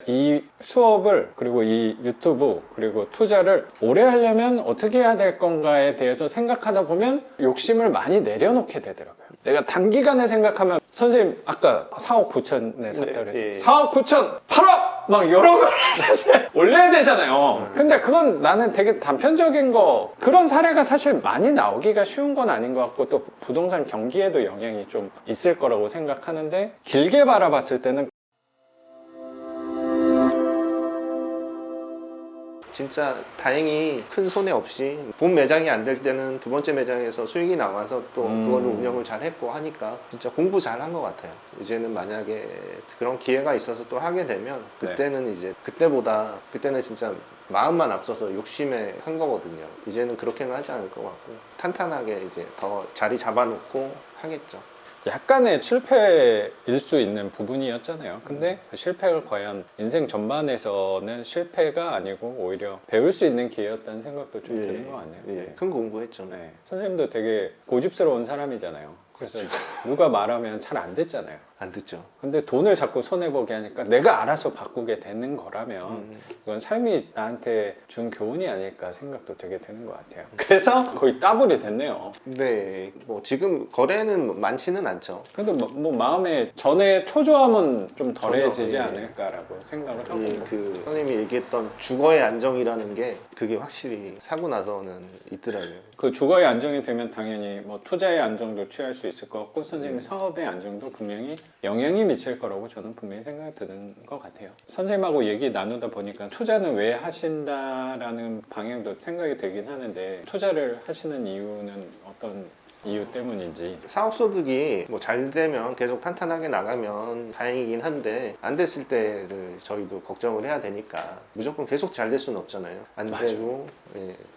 이 수업을 그리고 이 유튜브 그리고 투자를 오래 하려면 어떻게 해야 될 건가에 대해서 생각하다 보면 욕심을 많이 내려놓게 되더라고요. 내가 단기간에 생각하면 선생님 아까 4억 9천에 샀다 그랬죠. 네. 4억 9천 8억 막 이런 걸 사실 올려야 되잖아요. 근데 그건 나는 되게 단편적인 거, 그런 사례가 사실 많이 나오기가 쉬운 건 아닌 것 같고 또 부동산 경기에도 영향이 좀 있을 거라고 생각하는데, 길게 바라봤을 때는 진짜 다행히 큰 손해 없이 본 매장이 안 될 때는 두 번째 매장에서 수익이 나와서 또 그걸로 운영을 잘 했고 하니까 진짜 공부 잘 한 것 같아요. 이제는 만약에 그런 기회가 있어서 또 하게 되면 그때는 이제 그때는 진짜 마음만 앞서서 욕심에 한 거거든요. 이제는 그렇게는 하지 않을 것 같고 탄탄하게 이제 더 자리 잡아놓고 하겠죠. 약간의 실패일 수 있는 부분이었잖아요. 근데 그 실패가 과연 인생 전반에서는 실패가 아니고 오히려 배울 수 있는 기회였다는 생각도 좀 드는 것 같네요. 예, 큰 공부했죠. 네. 선생님도 되게 고집스러운 사람이잖아요. 그래서 누가 말하면 잘 안 듣잖아요. 안 듣죠. 근데 돈을 자꾸 손해보게 하니까 내가 알아서 바꾸게 되는 거라면 이건 삶이 나한테 준 교훈이 아닐까 생각도 되게 드는 것 같아요. 그래서 거의 따블이 됐네요. 네, 뭐 지금 거래는 많지는 않죠. 그래도 뭐 마음에 전에 초조함은 좀 덜해지지 전혀, 않을까라고 생각을 하고. 그 선생님이 얘기했던 주거의 안정이라는 게 그게 확실히 사고 나서는 있더라고요. 그 주거의 안정이 되면 당연히 뭐 투자의 안정도 취할 수 있을 것 같고 선생님 사업의 안정도 분명히 영향이 미칠 거라고 저는 분명히 생각이 드는 것 같아요. 선생님하고 얘기 나누다 보니까 투자는 왜 하신다라는 방향도 생각이 들긴 하는데, 투자를 하시는 이유는 어떤 이유 때문인지. 사업소득이 뭐 잘 되면 계속 탄탄하게 나가면 다행이긴 한데 안 됐을 때를 저희도 걱정을 해야 되니까 무조건 계속 잘 될 수는 없잖아요. 안 되고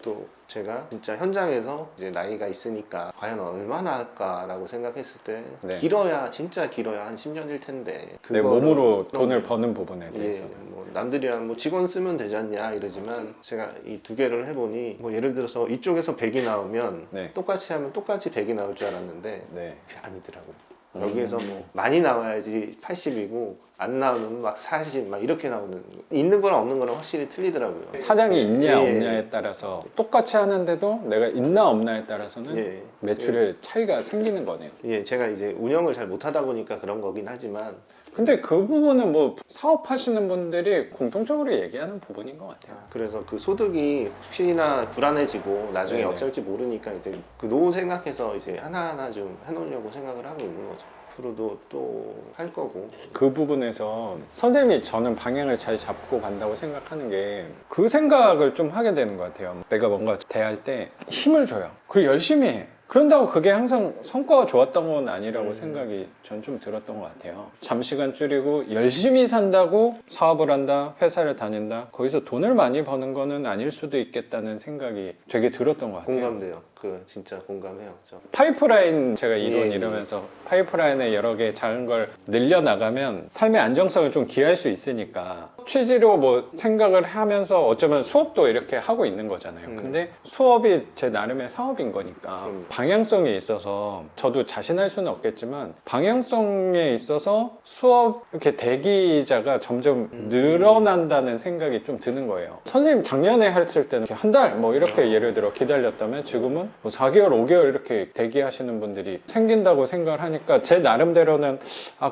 또 제가 진짜 현장에서 이제 나이가 있으니까 과연 얼마나 할까라고 생각했을 때 길어야 진짜 길어야 한 10년일 텐데 내 몸으로 돈을 버는 부분에 대해서는 뭐 남들이랑 뭐 직원 쓰면 되지 않냐 이러지만 제가 이 두 개를 해보니 뭐 예를 들어서 이쪽에서 100이 나오면 똑같이 하면 똑같이 100이 나올 줄 알았는데 그게 아니더라고요. 여기에서 뭐 많이 나와야지 80이고 안 나오면 막 40, 막 이렇게 나오는, 있는 거랑 없는 거랑 확실히 틀리더라고요. 사장이 있냐 없냐에 따라서 똑같이 하는데도 내가 있나 없나에 따라서는 매출에 차이가 생기는 거네요. 제가 이제 운영을 잘 못하다 보니까 그런 거긴 하지만 근데 그 부분은 뭐 사업하시는 분들이 공통적으로 얘기하는 부분인 것 같아요. 그래서 그 소득이 혹시나 불안해지고 나중에 어쩔지 모르니까 이제 그 노후 생각해서 이제 하나하나 좀 해놓으려고 생각을 하고 있는 거죠. 앞으로도 또 할 거고. 그 부분에서 선생님이 저는 방향을 잘 잡고 간다고 생각하는 게 그 생각을 좀 하게 되는 것 같아요. 내가 뭔가 대할 때 힘을 줘요. 그리고 열심히 해. 그런다고 그게 항상 성과가 좋았던 건 아니라고 생각이 전 좀 들었던 것 같아요. 잠시간 줄이고 열심히 산다고 사업을 한다, 회사를 다닌다, 거기서 돈을 많이 버는 거는 아닐 수도 있겠다는 생각이 되게 들었던 것 같아요. 공감돼요. 진짜 공감해요. 파이프라인 제가 이론 이러면서 파이프라인에 여러 개 작은 걸 늘려나가면 삶의 안정성을 좀 기할 수 있으니까 취지로 뭐 생각을 하면서 어쩌면 수업도 이렇게 하고 있는 거잖아요. 근데 수업이 제 나름의 사업인 거니까 방향성에 있어서 저도 자신할 수는 없겠지만 방향성에 있어서 수업 이렇게 대기자가 점점 늘어난다는 생각이 좀 드는 거예요. 선생님 작년에 했을 때는 한 달 뭐 이렇게 예를 들어 기다렸다면 지금은 뭐 4개월, 5개월 이렇게 대기하시는 분들이 생긴다고 생각을 하니까 제 나름대로는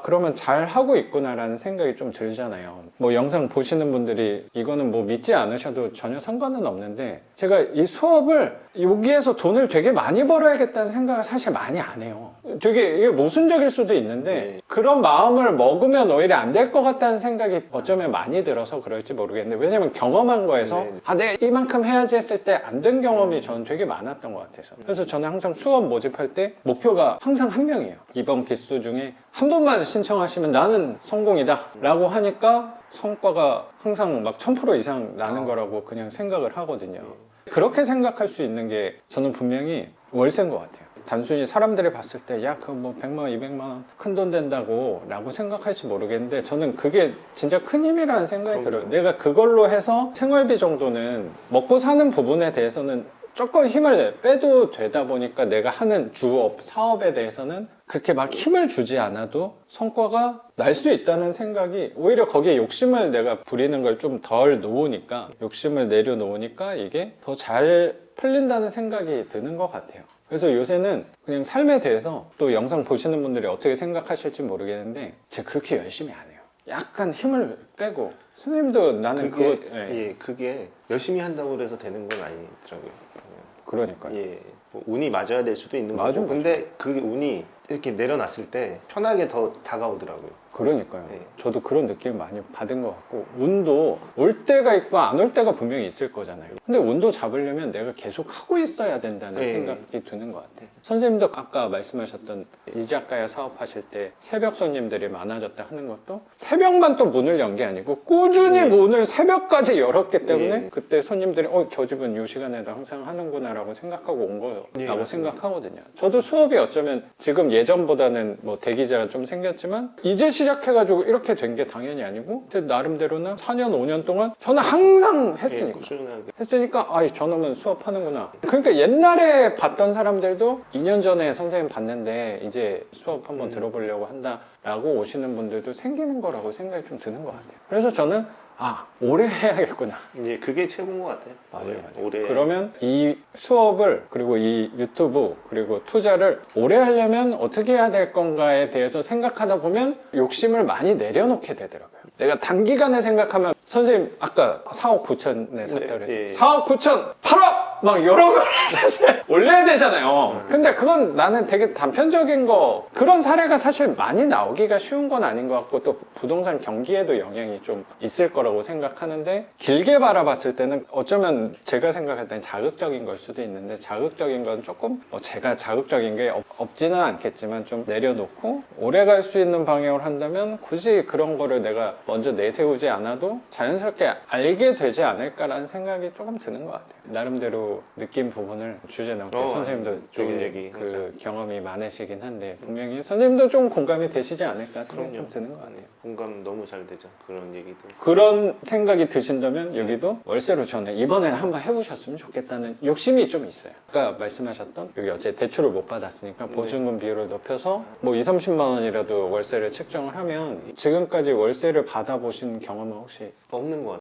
그러면 잘 하고 있구나라는 생각이 좀 들잖아요. 뭐 영상 보시는 분들이 이거는 뭐 믿지 않으셔도 전혀 상관은 없는데 제가 이 수업을 여기에서 돈을 되게 많이 벌어야겠다는 생각을 사실 많이 안 해요. 되게 이게 모순적일 수도 있는데 그런 마음을 먹으면 오히려 안 될 것 같다는 생각이 어쩌면 많이 들어서 그럴지 모르겠는데, 왜냐면 경험한 거에서 내가 이만큼 해야지 했을 때 안 된 경험이 저는 되게 많았던 것 같아서. 그래서 저는 항상 수업 모집할 때 목표가 항상 한 명이에요. 이번 기수 중에 한 분만 신청하시면 나는 성공이다 라고 하니까 성과가 항상 막 1000% 이상 나는 거라고 그냥 생각을 하거든요. 그렇게 생각할 수 있는 게 저는 분명히 월세인 것 같아요. 단순히 사람들이 봤을 때 야 그거 뭐 100만 원, 200만 원 큰 돈 된다고 라고 생각할지 모르겠는데 저는 그게 진짜 큰 힘이라는 생각이 들어요. 내가 그걸로 해서 생활비 정도는 먹고 사는 부분에 대해서는 조금 힘을 빼도 되다 보니까 내가 하는 주업, 사업에 대해서는 그렇게 막 힘을 주지 않아도 성과가 날 수 있다는 생각이, 오히려 거기에 욕심을 내가 부리는 걸 좀 덜 놓으니까, 욕심을 내려놓으니까 이게 더 잘 풀린다는 생각이 드는 것 같아요. 그래서 요새는 그냥 삶에 대해서, 또 영상 보시는 분들이 어떻게 생각하실지 모르겠는데 제가 그렇게 열심히 안 해요. 약간 힘을 빼고, 선생님도 나는 그게, 그거 예, 그게 열심히 한다고 해서 되는 건 아니더라고요. 그러니까요. 예, 뭐 운이 맞아야 될 수도 있는 맞아, 거고, 근데 그게 운이 이렇게 내려놨을 때 편하게 더 다가오더라고요. 그러니까요. 네. 저도 그런 느낌 많이 받은 것 같고, 운도 올 때가 있고 안 올 때가 분명히 있을 거잖아요. 근데 운도 잡으려면 내가 계속 하고 있어야 된다는 네. 생각이 드는 것 같아요. 선생님도 아까 말씀하셨던 이자카야 사업하실 때 새벽 손님들이 많아졌다 하는 것도, 새벽만 또 문을 연 게 아니고 꾸준히 네. 문을 새벽까지 열었기 때문에 네. 그때 손님들이 저 집은 이 시간에도 항상 하는구나 라고 생각하고 온 거라고 네, 맞습니다. 생각하거든요. 저도 수업이 어쩌면 지금 예전보다는 뭐 대기자가 좀 생겼지만 이제 시작해가지고 이렇게 된 게 당연히 아니고, 제 나름대로는 4년 5년 동안 저는 항상 예, 했으니까 꾸준하게. 저놈은 수업하는구나. 그러니까 옛날에 봤던 사람들도 2년 전에 선생님 봤는데 이제 수업 한번 들어보려고 한다라고 오시는 분들도 생기는 거라고 생각이 좀 드는 것 같아요. 그래서 저는 오래 해야겠구나. 예, 그게 최고인 것 같아요. 맞아요. 올해 그러면 이 수업을, 그리고 이 유튜브, 그리고 투자를 오래 하려면 어떻게 해야 될 건가에 대해서 생각하다 보면 욕심을 많이 내려놓게 되더라고요. 내가 단기간에 생각하면, 선생님 아까 4억 9천에 샀다 그랬죠. 예. 4억 9천 8억 막 이런 걸 사실 올려야 되잖아요. 근데 그건 나는 되게 단편적인 거, 그런 사례가 사실 많이 나오기가 쉬운 건 아닌 것 같고, 또 부동산 경기에도 영향이 좀 있을 거라고 생각하는데, 길게 바라봤을 때는 어쩌면 제가 생각할 때는 자극적인 걸 수도 있는데, 자극적인 건 조금 제가 자극적인 게 없지는 않겠지만 좀 내려놓고 오래 갈 수 있는 방향을 한다면 굳이 그런 거를 내가 먼저 내세우지 않아도 자연스럽게 알게 되지 않을까라는 생각이 조금 드는 것 같아요. 나름대로 느낀 부분을 주제 넘게, 선생님도 좋은 되게 얘기, 그 경험이 많으시긴 한데 분명히 선생님도 좀 공감이 되시지 않을까 생각이 좀 그럼요. 드는 것 같아요. 공감 너무 잘 되죠. 그런 얘기도. 그런 생각이 드신다면 여기도 월세로 저는 이번에 한번 해보셨으면 좋겠다는 욕심이 좀 있어요. 아까 말씀하셨던 여기 어째 대출을 못 받았으니까 보증금 비율을 높여서 뭐 2, 30만 원이라도 월세를 측정을 하면, 지금까지 월세를 받아보신 경험은 혹시 없는 것 같아요.